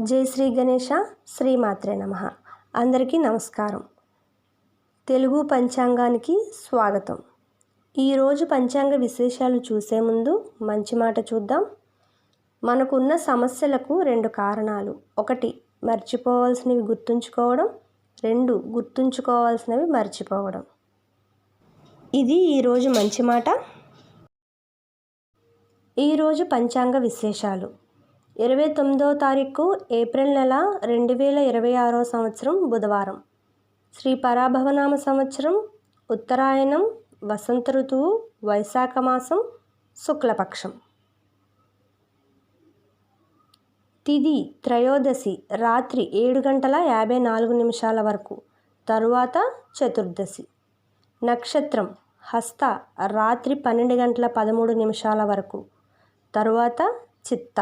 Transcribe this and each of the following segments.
జై శ్రీ గణేష శ్రీమాత్రే నమః. అందరికీ నమస్కారం. తెలుగు పంచాంగానికి స్వాగతం. ఈరోజు పంచాంగ విశేషాలు చూసే ముందు మంచి మాట చూద్దాం. మనకున్న సమస్యలకు 2 కారణాలు. 1 మర్చిపోవాల్సినవి గుర్తుంచుకోవడం, 2 గుర్తుంచుకోవాల్సినవి మర్చిపోవడం. ఇది ఈరోజు మంచి మాట. ఈరోజు పంచాంగ విశేషాలు. 29వ తారీఖు ఏప్రిల్ నెల 2026 సంవత్సరం బుధవారం. శ్రీ పరాభవనామ సంవత్సరం, ఉత్తరాయణం, వసంత ఋతువు, వైశాఖ మాసం, శుక్లపక్షం. తిథి త్రయోదశి రాత్రి 7:54 వరకు, తరువాత చతుర్దశి. నక్షత్రం హస్త రాత్రి 12:13 వరకు, తరువాత చిత్త.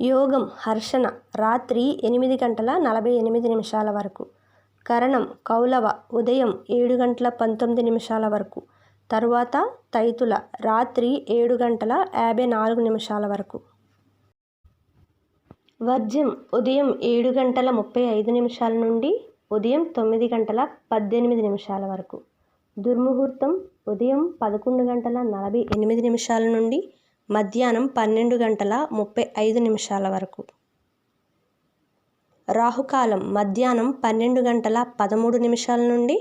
యోగం హర్షణ రాత్రి 8:48 వరకు, కరణం కౌలవ ఉదయం 7:19 వరకు, తరువాత తైతుల రాత్రి 7:54 వరకు. వర్జ్యం ఉదయం 7:35 నుండి ఉదయం 9:18 వరకు. దుర్ముహూర్తం ఉదయం 11:48 నుండి మధ్యాహ్నం 12:35 వరకు. రాహుకాలం మధ్యాహ్నం 12:13 నుండి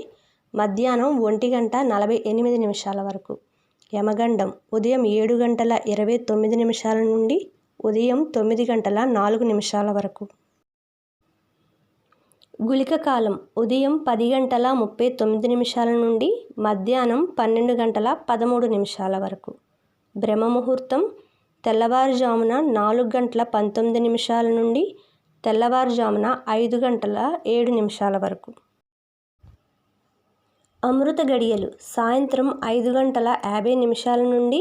మధ్యాహ్నం 1:48 వరకు. యమగండం ఉదయం 7:29 నుండి ఉదయం 9:04 వరకు. గుళిక కాలం ఉదయం 10:39 నుండి మధ్యాహ్నం 12:13 వరకు. బ్రహ్మముహూర్తం తెల్లవారుజామున 4:19 నుండి తెల్లవారుజామున 5:07 వరకు. అమృత గడియలు సాయంత్రం 5:50 నుండి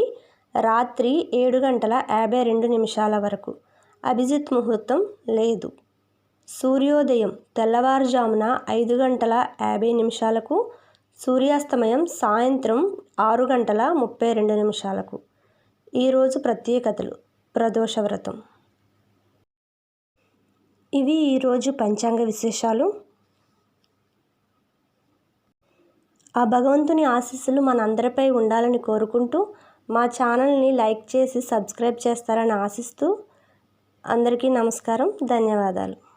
రాత్రి 7:52 వరకు. అభిజిత్ ముహూర్తం లేదు. సూర్యోదయం తెల్లవారుజామున 5:50 సూర్యాస్తమయం సాయంత్రం 6:32. ఈరోజు ప్రత్యేకతలు. ప్రదోష వ్రతం. ఇవి ఈరోజు పంచాంగ విశేషాలు. ఆ భగవంతుని ఆశీస్సులు మనందరిపై ఉండాలని కోరుకుంటూ మా ఛానల్ని లైక్ చేసి సబ్స్క్రైబ్ చేస్తారని ఆశిస్తూ అందరికీ నమస్కారం. ధన్యవాదాలు.